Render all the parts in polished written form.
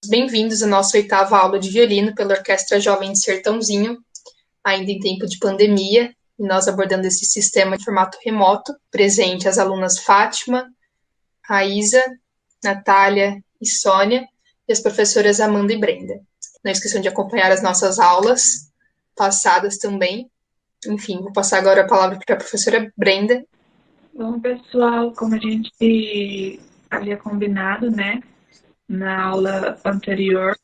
Bem-vindos à nossa oitava aula de violino pela Orquestra Jovem de Sertãozinho, ainda em tempo de pandemia, e nós abordando esse sistema de formato remoto, presente as alunas Fátima, Raíza, Natália e Sônia, e as professoras Amanda e Brenda. Não esqueçam de acompanhar as nossas aulas passadas também. Enfim, vou passar agora a palavra para a professora Brenda. Bom, pessoal, como a gente havia combinado, né, na aula anterior,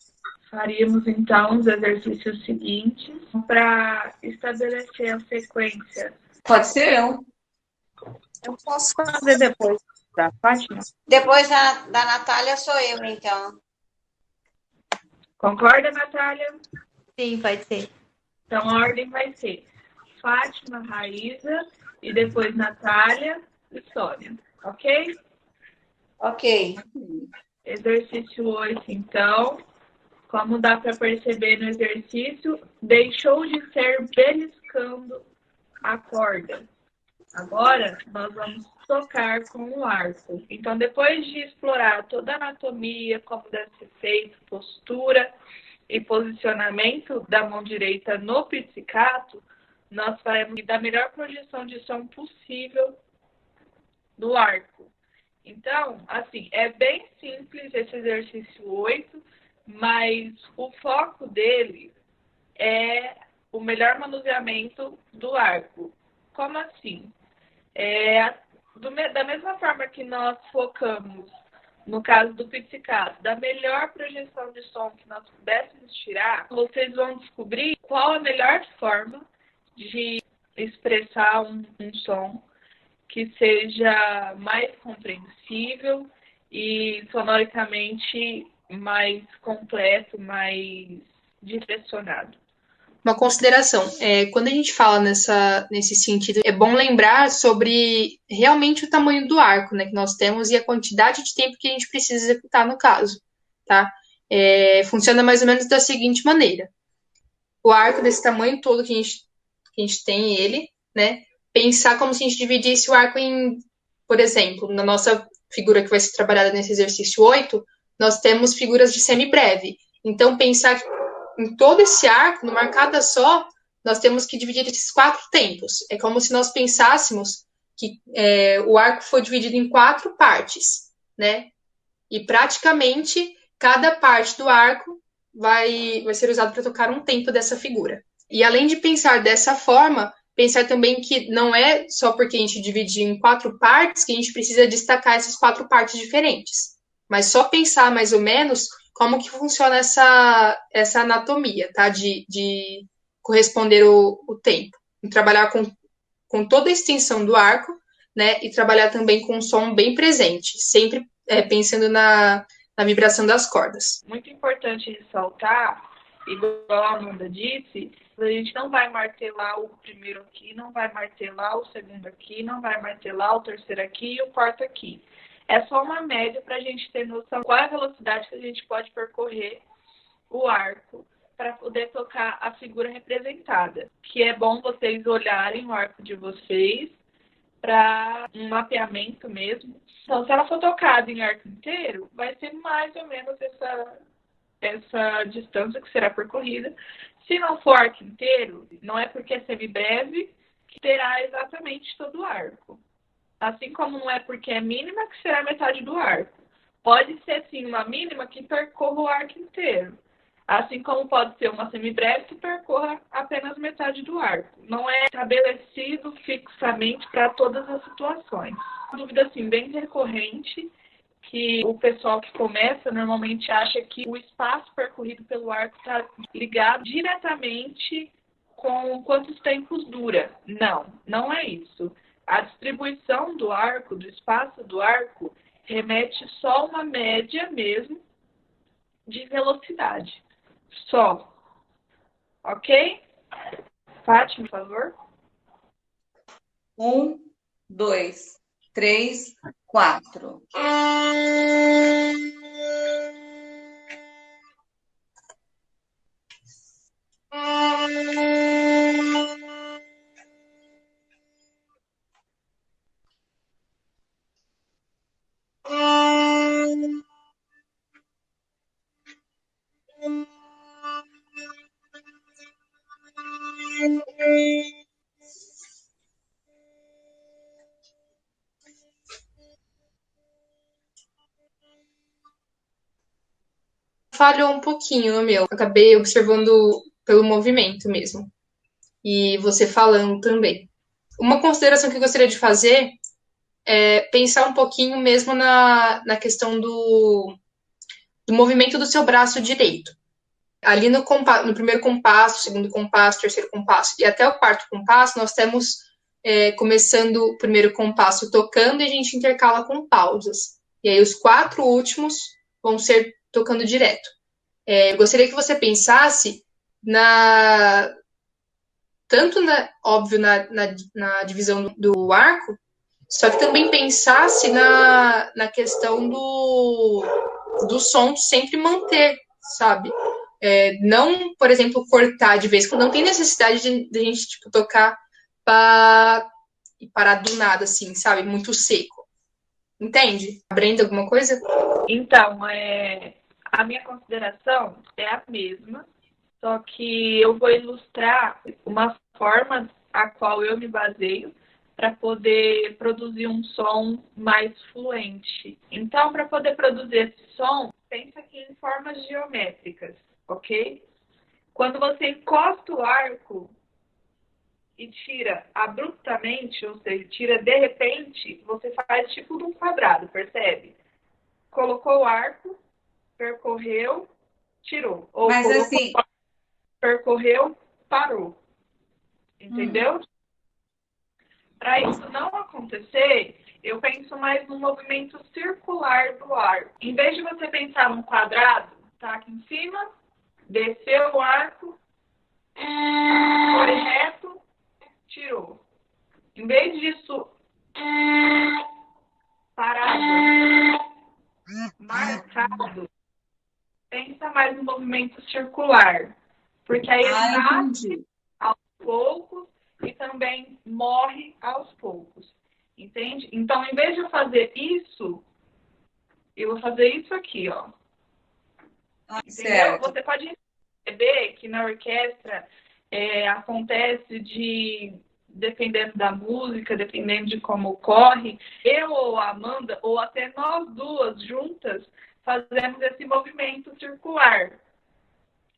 faríamos então os exercícios seguintes para estabelecer a sequência. Pode ser eu. Eu posso fazer depois da Fátima? Depois da Natália sou eu, então. Concorda, Natália? Sim, pode ser. Então a ordem vai ser Fátima, Raíza e depois Natália e Sônia, ok? Ok. Exercício 8, então. Como dá para perceber no exercício, deixou de ser beliscando a corda. Agora, nós vamos tocar com o arco. Então, depois de explorar toda a anatomia, como deve ser feito, postura e posicionamento da mão direita no pizzicato, nós faremos da melhor projeção de som possível do arco. Então, assim, é bem simples esse exercício 8, mas o foco dele é o melhor manuseamento do arco. Como assim? Da mesma forma que nós focamos, no caso do pizzicato, da melhor projeção de som que nós pudéssemos tirar, vocês vão descobrir qual a melhor forma de expressar um som que seja mais compreensível e sonoricamente mais completo, mais direcionado. Uma consideração, quando a gente fala nesse sentido, é bom lembrar sobre realmente o tamanho do arco, né, que nós temos e a quantidade de tempo que a gente precisa executar no caso, tá? Funciona mais ou menos da seguinte maneira. O arco desse tamanho todo que a gente tem ele, né? Pensar como se a gente dividisse o arco em, por exemplo, na nossa figura que vai ser trabalhada nesse exercício 8, nós temos figuras de semibreve. Então, pensar em todo esse arco, numa arcada só, nós temos que dividir esses 4 tempos. É como se nós pensássemos que o arco foi dividido em 4 partes, né? E praticamente cada parte do arco vai ser usado para tocar um tempo dessa figura. E além de pensar dessa forma, pensar também que não é só porque a gente divide em 4 partes que a gente precisa destacar essas 4 partes diferentes. Mas só pensar mais ou menos como que funciona essa anatomia, tá? De corresponder o tempo. E trabalhar com toda a extensão do arco, né? E trabalhar também com um som bem presente, sempre pensando na vibração das cordas. Muito importante ressaltar, igual a Amanda disse, a gente não vai martelar o primeiro aqui, não vai martelar o segundo aqui, não vai martelar o terceiro aqui e o quarto aqui. É só uma média para a gente ter noção qual é a velocidade que a gente pode percorrer o arco para poder tocar a figura representada. Que é bom vocês olharem o arco de vocês para um mapeamento mesmo. Então, se ela for tocada em arco inteiro, vai ser mais ou menos essa distância que será percorrida. Se não for arco inteiro, não é porque é semibreve que terá exatamente todo o arco. Assim como não é porque é mínima que será metade do arco. Pode ser, sim, uma mínima que percorra o arco inteiro. Assim como pode ser uma semibreve que percorra apenas metade do arco. Não é estabelecido fixamente para todas as situações. Uma dúvida assim, bem recorrente, que o pessoal que começa normalmente acha que o espaço percorrido pelo arco está ligado diretamente com quantos tempos dura. Não, não é isso. A distribuição do arco, do espaço do arco, remete só a uma média mesmo de velocidade. Só. Ok? Fátima, por favor. 1, 2, 3, 4. falhou um pouquinho no meu. Acabei observando pelo movimento mesmo. E você falando também. Uma consideração que eu gostaria de fazer é pensar um pouquinho mesmo na questão do movimento do seu braço direito. Ali no primeiro compasso, segundo compasso, terceiro compasso e até o quarto compasso, nós temos começando o primeiro compasso tocando e a gente intercala com pausas. E aí os 4 últimos vão ser tocando direto. Eu gostaria que você pensasse tanto óbvio, na divisão do arco, só que também pensasse na questão do som sempre manter, sabe? Não, por exemplo, cortar de vez, quando não tem necessidade de a gente tipo, tocar e parar do nada, assim, sabe? Muito seco. Entende? Brenda, alguma coisa? Então, a minha consideração é a mesma, só que eu vou ilustrar uma forma a qual eu me baseio para poder produzir um som mais fluente. Então, para poder produzir esse som, pensa aqui em formas geométricas, ok? Quando você encosta o arco e tira abruptamente, ou seja, tira de repente, você faz tipo de um quadrado, percebe? Colocou o arco, percorreu, tirou. Ou Mas colocou assim, percorreu, parou. Entendeu? Para isso não acontecer, eu penso mais no movimento circular do arco. Em vez de você pensar num quadrado, tá aqui em cima, desceu o arco, foi reto, tirou. Em vez disso, parado, marcado, pensa mais no movimento circular. Porque aí ele nasce aos poucos e também morre aos poucos. Entende? Então, em vez de eu fazer isso, eu vou fazer isso aqui, ó. Entendeu? certo. Você pode perceber que na orquestra acontece dependendo da música, dependendo de como ocorre, eu ou a Amanda, ou até nós duas juntas, fazemos esse movimento circular.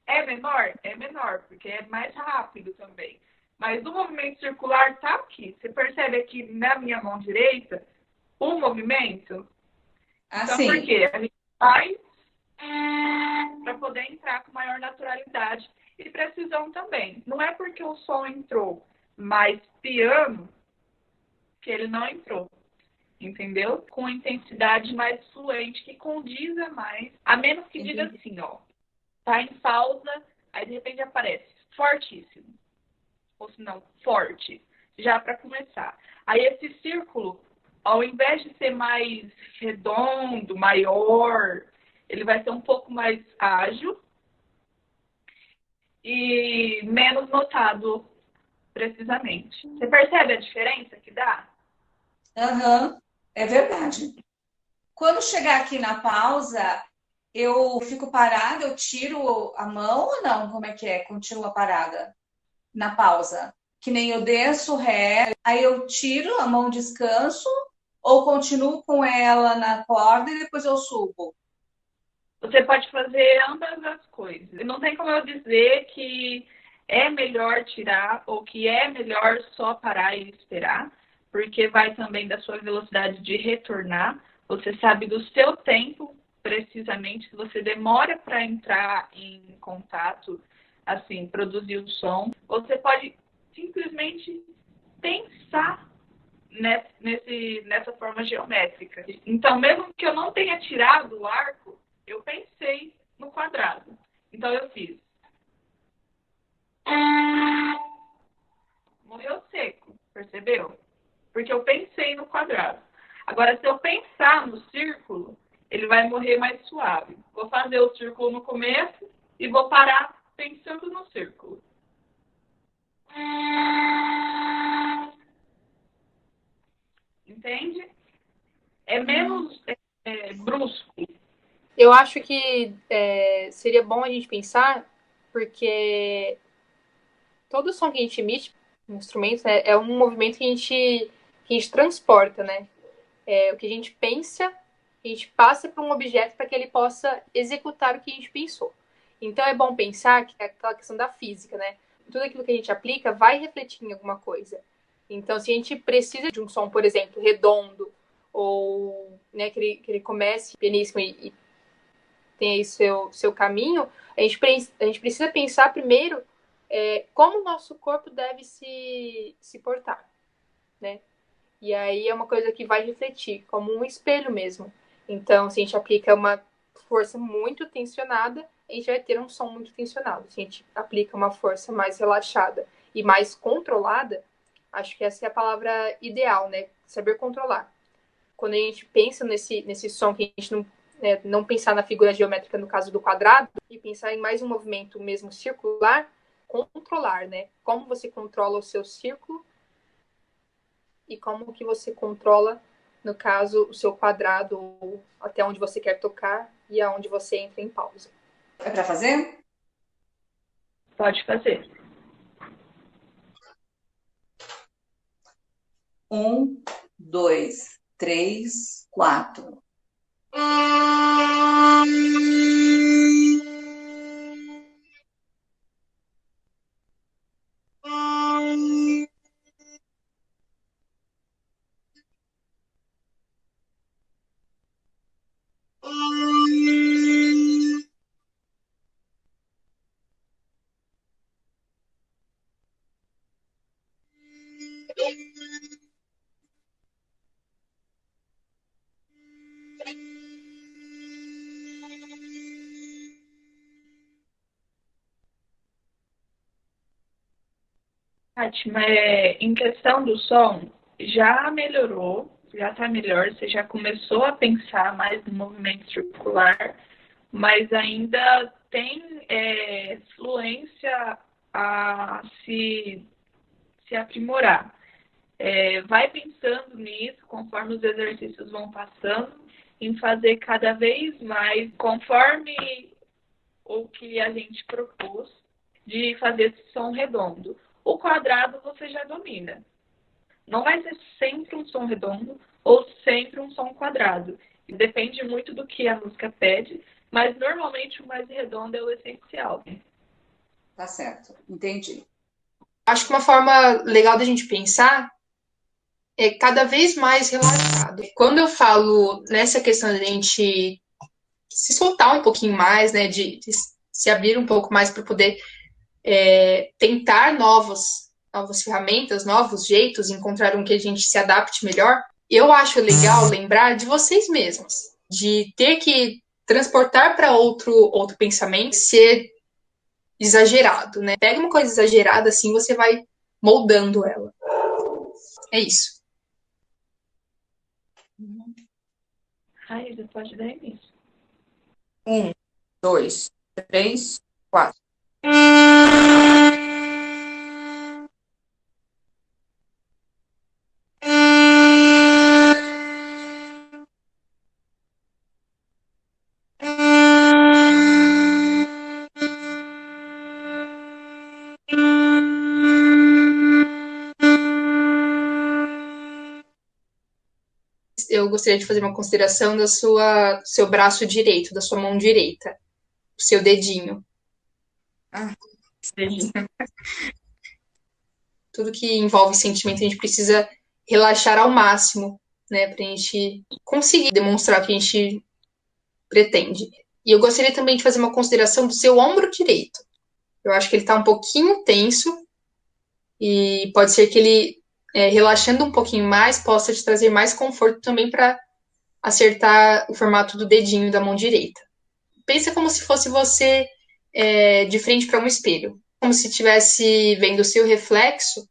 É menor? É menor, porque é mais rápido também. Mas o movimento circular está aqui. Você percebe aqui na minha mão direita o movimento? Então, Assim. por quê? A gente faz para poder entrar com maior naturalidade e precisão também. Não é porque o som entrou mais piano que ele não entrou. Entendeu? Com intensidade mais fluente, que condiza mais. A menos que diga assim, ó. Tá em pausa, aí de repente aparece fortíssimo. Ou se não, forte. Já para começar. Aí esse círculo, ao invés de ser mais redondo, maior, ele vai ser um pouco mais ágil e menos notado precisamente. Você percebe a diferença que dá? É verdade. Quando chegar aqui na pausa, eu fico parada, eu tiro a mão ou não? Como é que é? Continua parada na pausa. Que nem eu desço ré, aí eu tiro a mão, descanso, ou continuo com ela na corda e depois eu subo. Você pode fazer ambas as coisas. Não tem como eu dizer que é melhor tirar ou que é melhor só parar e esperar, porque vai também da sua velocidade de retornar. Você sabe do seu tempo, precisamente, se você demora para entrar em contato, assim, produzir o som. Você pode simplesmente pensar nessa forma geométrica. Então, mesmo que eu não tenha tirado o arco, eu pensei no quadrado. Então, eu fiz. Morreu seco, percebeu? Porque eu pensei no quadrado. Agora, se eu pensar no círculo, ele vai morrer mais suave. Vou fazer o círculo no começo e vou parar pensando no círculo. Entende? É menos brusco. Eu acho que seria bom a gente pensar, porque todo som que a gente emite no instrumento é um movimento que a gente transporta, né? O que a gente pensa a gente passa para um objeto para que ele possa executar o que a gente pensou. Então é bom pensar que é aquela questão da física, né? Tudo aquilo que a gente aplica vai refletir em alguma coisa. Então, se a gente precisa de um som, por exemplo, redondo, ou né, que ele comece pianíssimo e tenha aí seu caminho, a gente precisa pensar primeiro como o nosso corpo deve se portar, né? E aí é uma coisa que vai refletir, como um espelho mesmo. Então, se a gente aplica uma força muito tensionada, a gente vai ter um som muito tensionado. Se a gente aplica uma força mais relaxada e mais controlada, acho que essa é a palavra ideal, né? Saber controlar. Quando a gente pensa nesse som, que a gente não pensar na figura geométrica no caso do quadrado, e pensar em mais um movimento mesmo circular, controlar, né? Como você controla o seu círculo e como que você controla, no caso, o seu quadrado, até onde você quer tocar e aonde você entra em pausa. É para fazer? Pode fazer. 1, 2, 3, 4. Fátima, em questão do som, já melhorou, já está melhor, você já começou a pensar mais no movimento circular, mas ainda tem fluência a se aprimorar. Vai pensando nisso, conforme os exercícios vão passando, em fazer cada vez mais, conforme o que a gente propôs, de fazer esse som redondo. O quadrado você já domina. Não vai ser sempre um som redondo ou sempre um som quadrado. Depende muito do que a música pede, mas normalmente o mais redondo é o essencial. Tá certo, entendi. Acho que uma forma legal da gente pensar é cada vez mais relaxado. Quando eu falo nessa questão de a gente se soltar um pouquinho mais, né, de se abrir um pouco mais para poder tentar novas ferramentas, novos jeitos, encontrar um que a gente se adapte melhor, eu acho legal lembrar de vocês mesmos, de ter que transportar para outro pensamento, ser exagerado, né? Pega uma coisa exagerada, assim você vai moldando ela. É isso. Raíza, pode dar início. 1, 2, 3, 4. Eu gostaria de fazer uma consideração do seu braço direito, da sua mão direita, o seu dedinho. Sim. Tudo que envolve sentimento, a gente precisa relaxar ao máximo, né, pra gente conseguir demonstrar o que a gente pretende. E eu gostaria também de fazer uma consideração do seu ombro direito. Eu acho que ele tá um pouquinho tenso e pode ser que ele, relaxando um pouquinho mais, possa te trazer mais conforto também para acertar o formato do dedinho da mão direita. Pensa como se fosse você de frente para um espelho, como se estivesse vendo o seu reflexo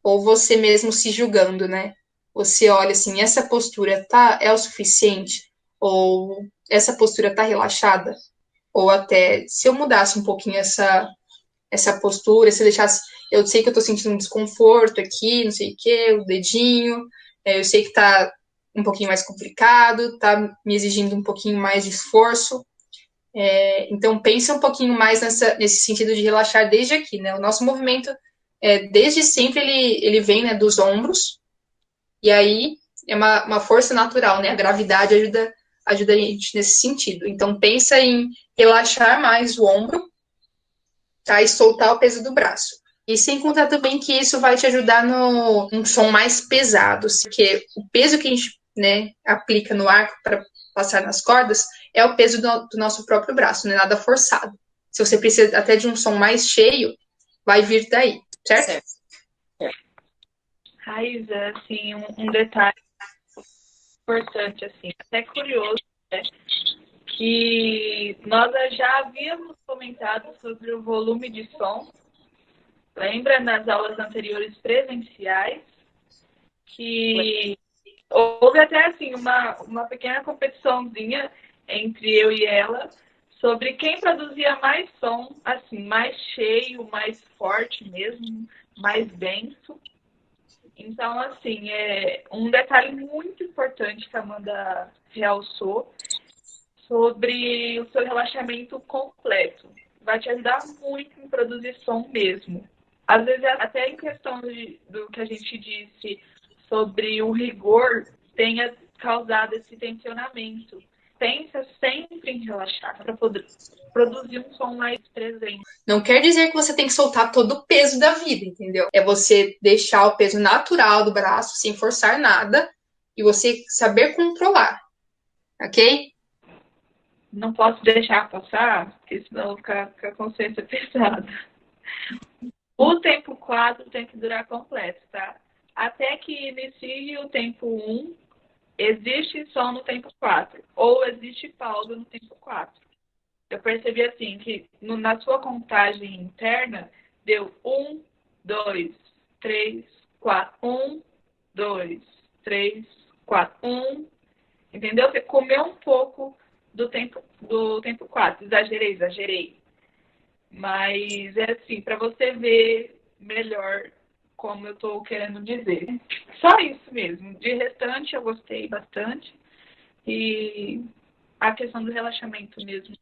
ou você mesmo se julgando, né? Você olha assim, essa postura é o suficiente? Ou essa postura tá relaxada? Ou até, se eu mudasse um pouquinho essa postura, se eu deixasse, eu sei que eu tô sentindo um desconforto aqui, não sei o que, o dedinho, eu sei que tá um pouquinho mais complicado, tá me exigindo um pouquinho mais de esforço. Então, pensa um pouquinho mais nesse sentido de relaxar desde aqui, né? O nosso movimento, desde sempre, ele vem, né, dos ombros, e aí é uma força natural, né? A gravidade ajuda a gente nesse sentido. Então, pensa em relaxar mais o ombro, tá? E soltar o peso do braço. E sem contar também que isso vai te ajudar num som mais pesado, porque o peso que a gente, né, aplica no arco para passar nas cordas é o peso do nosso próprio braço, não é nada forçado. Se você precisa até de um som mais cheio, vai vir daí, certo? Raíza, assim, um detalhe importante, assim, até curioso, né? Que nós já havíamos comentado sobre o volume de som, lembra nas aulas anteriores presenciais, que houve até assim uma pequena competiçãozinha entre eu e ela sobre quem produzia mais som, assim, mais cheio, mais forte mesmo, mais denso. Então, assim, é um detalhe muito importante que a Amanda realçou sobre o seu relaxamento completo. Vai te ajudar muito em produzir som mesmo. Às vezes, até em questão do que a gente disse sobre o rigor, tenha causado esse tensionamento. Pensa sempre em relaxar para poder produzir um som mais presente. Não quer dizer que você tem que soltar todo o peso da vida, entendeu? É você deixar o peso natural do braço, sem forçar nada, e você saber controlar, ok? Não posso deixar passar, porque senão fica a consciência pesada. O tempo 4 tem que durar completo, tá? Até que inicie o tempo 1, existe som no tempo 4, ou existe pausa no tempo 4. Eu percebi assim que na sua contagem interna deu 1, 2, 3, 4. 1, 2, 3, 4. 1. Entendeu? Você comeu um pouco do tempo 4. Exagerei. Mas é assim, para você ver melhor como eu estou querendo dizer. Só isso mesmo. De restante, eu gostei bastante. E a questão do relaxamento mesmo,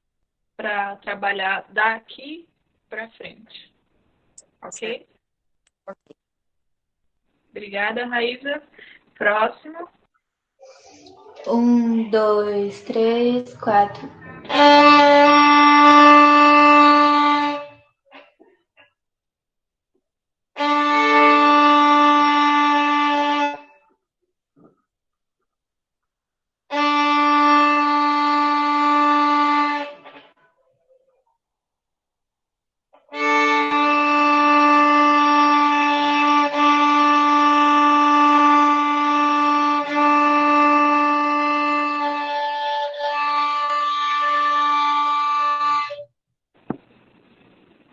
para trabalhar daqui para frente. Ok? Obrigada, Raíza. Próximo. 1, 2, 3, 4.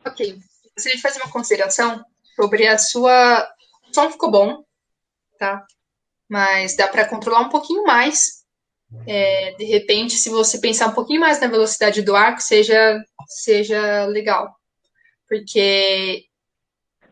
Ok. Gostaria de fazer uma consideração sobre a sua. O som ficou bom, tá? Mas dá para controlar um pouquinho mais. De repente, se você pensar um pouquinho mais na velocidade do arco, seja legal. Porque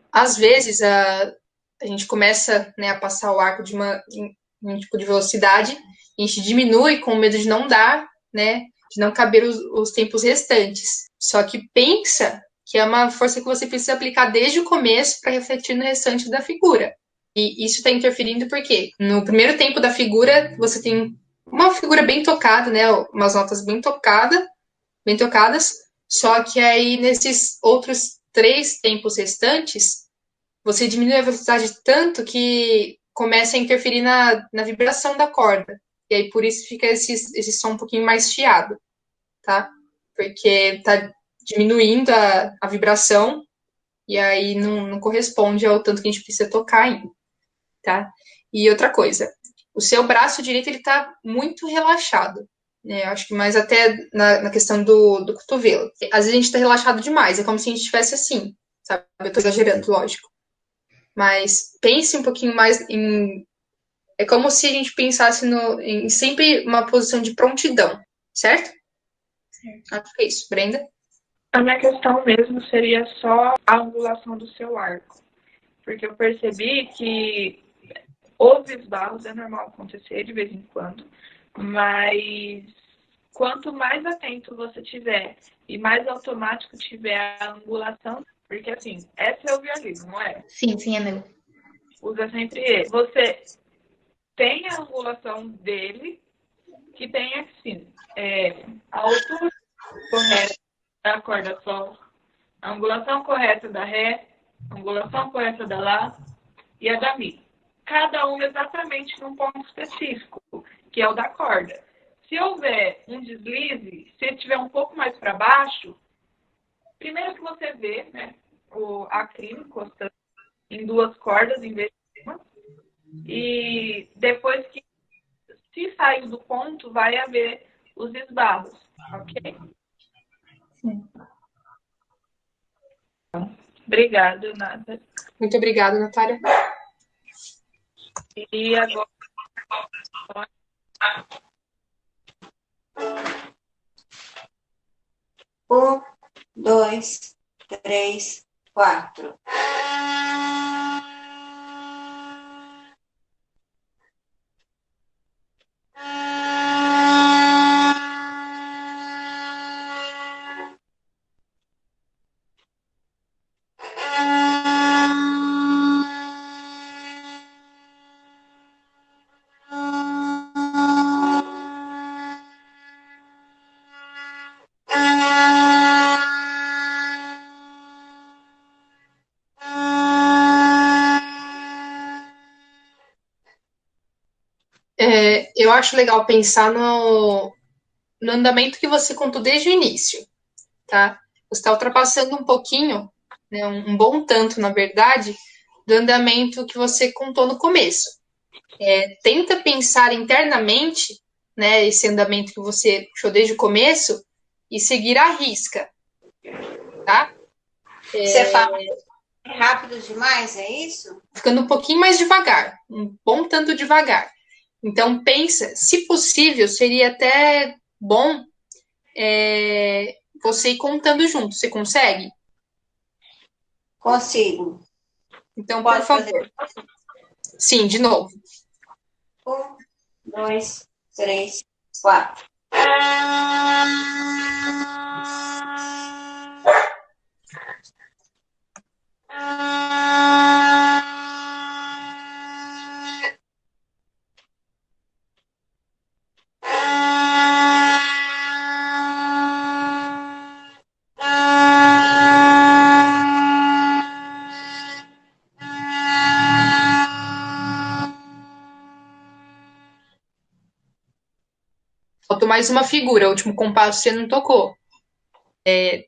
às vezes a gente começa, né, a passar o arco em um tipo de velocidade, a gente diminui com medo de não dar, né, de não caber os tempos restantes. Só que pensa que é uma força que você precisa aplicar desde o começo para refletir no restante da figura. E isso está interferindo porque no primeiro tempo da figura você tem uma figura bem tocada, né, umas notas bem tocadas, só que aí nesses outros 3 tempos restantes você diminui a velocidade tanto que começa a interferir na vibração da corda. E aí por isso fica esse som um pouquinho mais chiado, tá? Porque tá diminuindo a vibração e aí não corresponde ao tanto que a gente precisa tocar ainda, tá? E outra coisa, o seu braço direito ele tá muito relaxado, né? Eu acho que mais até na questão do cotovelo. Às vezes a gente tá relaxado demais, é como se a gente estivesse assim, sabe? Eu tô exagerando, lógico. Mas pense um pouquinho mais em. É como se a gente pensasse em sempre uma posição de prontidão, certo? Acho que é isso. Brenda? A minha questão mesmo seria só a angulação do seu arco. Porque eu percebi que os esbarros é normal acontecer de vez em quando, mas quanto mais atento você tiver e mais automático tiver a angulação, porque assim, esse é o violino, não é? Sim, é meu. Usa sempre ele. Você tem a angulação dele, que tem assim, a altura correta da corda sol, a angulação correta da ré, a angulação correta da lá e a da mi. Cada um exatamente num ponto específico, que é o da corda. Se houver um deslize, se ele estiver um pouco mais para baixo, primeiro que você vê, né, a crina encostando em duas cordas em vez de uma, e depois que se saiu do ponto, vai haver os esbarros, ok? Sim. Obrigada, Nada. Muito obrigada, Natália. E agora... 1, 2, 3, 4. Eu acho legal pensar no andamento que você contou desde o início, tá? Você está ultrapassando um pouquinho, né, um bom tanto, na verdade, do andamento que você contou no começo. Tenta pensar internamente, né, esse andamento que você puxou desde o começo e seguir à risca, tá? Você fala rápido demais, é isso? Ficando um pouquinho mais devagar, um bom tanto devagar. Então, pensa, se possível, seria até bom você ir contando junto. Você consegue? Consigo. Então, Pode por favor. Sim, de novo. 1, 2, 3, 4. Faltou mais uma figura. O último compasso você não tocou.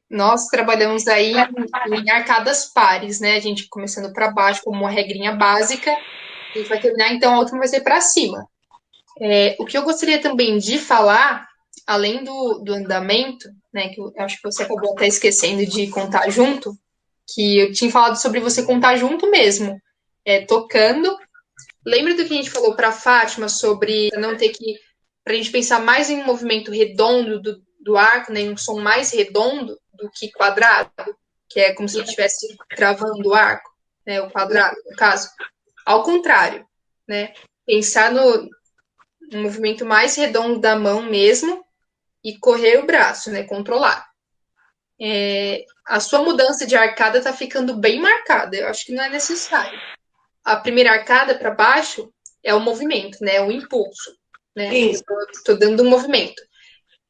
Nós trabalhamos aí em arcadas pares, né? A gente começando para baixo como uma regrinha básica. A gente vai terminar, então a última vai ser para cima. O que eu gostaria também de falar, além do andamento, né? Que eu acho que você acabou até esquecendo de contar junto, que eu tinha falado sobre você contar junto mesmo, tocando. Lembra do que a gente falou para a Fátima sobre não ter que, para a gente pensar mais em um movimento redondo do arco, né, em um som mais redondo do que quadrado, que é como se estivesse travando o arco, né, o quadrado, no caso. Ao contrário, né, pensar no movimento mais redondo da mão mesmo e correr o braço, né, controlar. A sua mudança de arcada está ficando bem marcada, eu acho que não é necessário. A primeira arcada para baixo é o movimento, né, o impulso, né, Isso. estou dando um movimento.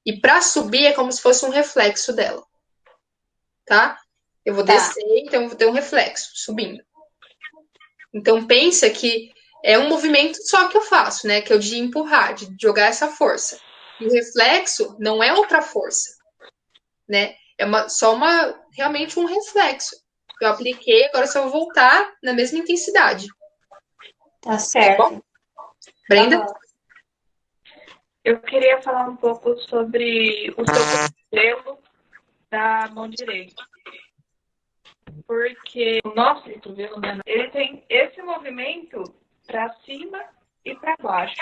E para subir é como se fosse um reflexo dela, tá? Eu vou descer, então eu vou ter um reflexo, subindo. Então pensa que é um movimento só que eu faço, né? Que é o de empurrar, de jogar essa força. E o reflexo não é outra força, né? É realmente um reflexo. Eu apliquei, agora só vou voltar na mesma intensidade. Tá certo. Tá bom? Brenda? Tá bom. Eu queria falar um pouco sobre o seu cotovelo da mão direita. Porque o nosso cotovelo, né, ele tem esse movimento para cima e para baixo.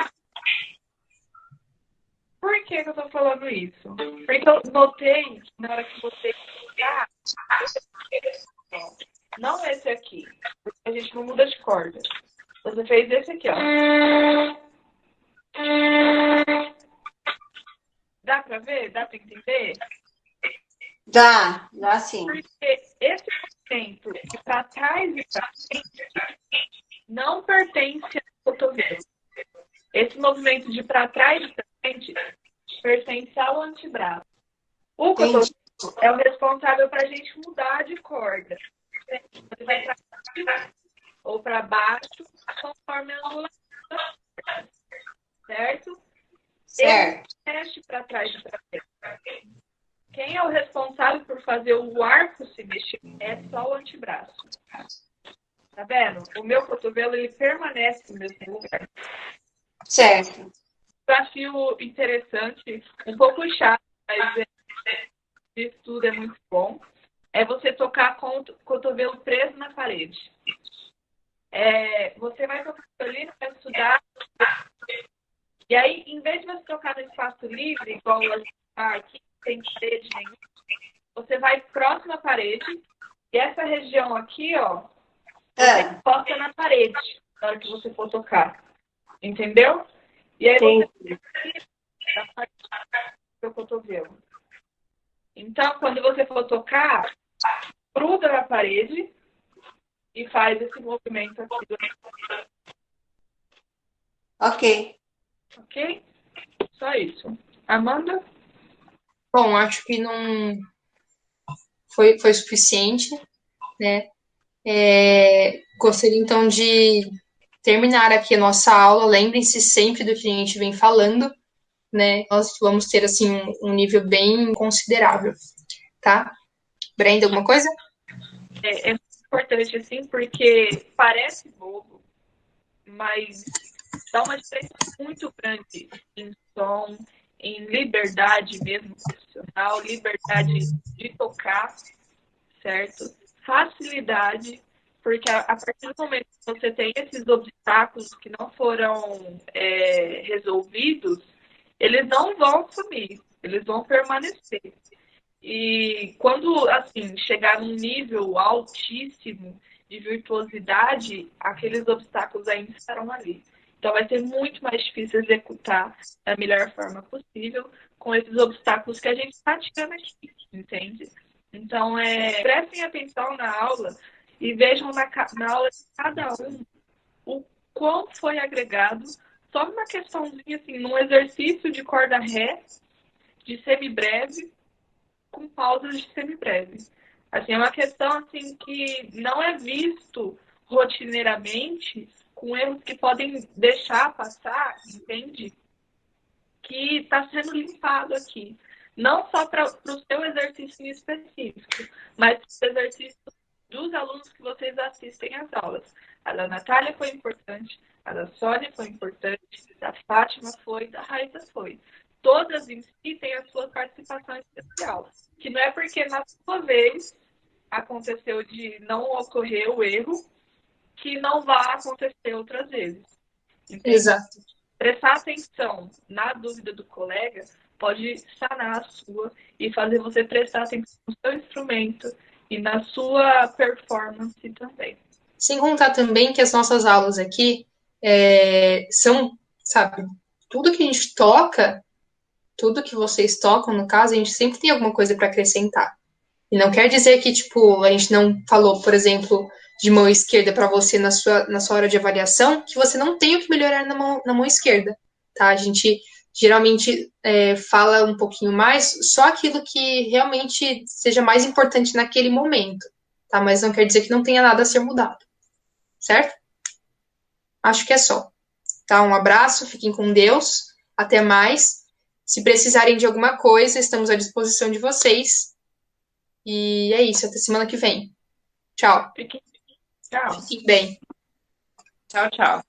Por que eu estou falando isso? Porque eu notei que na hora que você pegar, não esse aqui, porque a gente não muda de corda. Você fez esse aqui, ó. Dá pra ver? Dá pra entender? Dá sim. Porque esse movimento de pra trás e pra frente não pertence ao cotovelo. Esse movimento de para trás e para frente pertence ao antebraço. O cotovelo é o responsável para a gente mudar de corda. Você vai para cima ou para baixo, conforme a angulação, certo? Certo. Ele mexe para trás e para frente. Quem é o responsável por fazer o arco se mexer é só o antebraço. Tá vendo? O meu cotovelo, ele permanece no mesmo lugar. Certo. Desafio interessante, um pouco chato, mas isso tudo é muito bom, é você tocar com o cotovelo preso na parede. Você vai tocar ali, vai estudar, e aí, em vez de você tocar no espaço livre, igual a gente está aqui, sem parede nenhuma, você vai próximo à parede, e essa região aqui, ó, você encosta na parede na hora que você for tocar. Entendeu? E aí você da parte do seu cotovelo. Então, quando você for tocar, gruda na parede e faz esse movimento aqui. Ok. Ok? Só isso. Amanda? Bom, acho que não foi suficiente, né? Gostaria então de terminar aqui a nossa aula. Lembrem-se sempre do que a gente vem falando, né? Nós vamos ter assim um nível bem considerável, tá? Brenda, alguma coisa? É muito importante, assim, porque parece bobo, mas dá uma diferença muito grande em som, em liberdade mesmo profissional, liberdade de tocar, certo? Facilidade, porque a partir do momento que você tem esses obstáculos que não foram resolvidos, eles não vão sumir, eles vão permanecer. E quando, assim, chegar num nível altíssimo de virtuosidade, aqueles obstáculos ainda estarão ali. Então, vai ser muito mais difícil executar da melhor forma possível com esses obstáculos que a gente está tirando aqui, entende? Então, prestem atenção na aula e vejam na aula de cada um o quão foi agregado só uma questãozinha, assim, num exercício de corda ré, de semibreve, com pausas de semibreve. Assim, é uma questão assim, que não é visto rotineiramente, com erros que podem deixar passar, entende? Que está sendo limpado aqui. Não só para o seu exercício em específico, mas para o exercício dos alunos que vocês assistem às aulas. A da Natália foi importante, a da Sônia foi importante, da Fátima foi, da Raíssa foi. Todas em si têm a sua participação especial. Que não é porque na sua vez aconteceu de não ocorrer o erro, que não vai acontecer outras vezes. Entende? Exato. Prestar atenção na dúvida do colega pode sanar a sua e fazer você prestar atenção no seu instrumento e na sua performance também. Sem contar também que as nossas aulas aqui são, sabe, tudo que a gente toca, tudo que vocês tocam, no caso, a gente sempre tem alguma coisa para acrescentar. E não quer dizer que, tipo, a gente não falou, por exemplo, de mão esquerda para você na sua hora de avaliação, que você não tem o que melhorar na mão esquerda, tá? A gente geralmente fala um pouquinho mais, só aquilo que realmente seja mais importante naquele momento, tá? Mas não quer dizer que não tenha nada a ser mudado, certo? Acho que é só. Tá? Um abraço, fiquem com Deus, até mais. Se precisarem de alguma coisa, estamos à disposição de vocês. E é isso, até semana que vem. Tchau. Tchau. Fiquem bem. Tchau, tchau.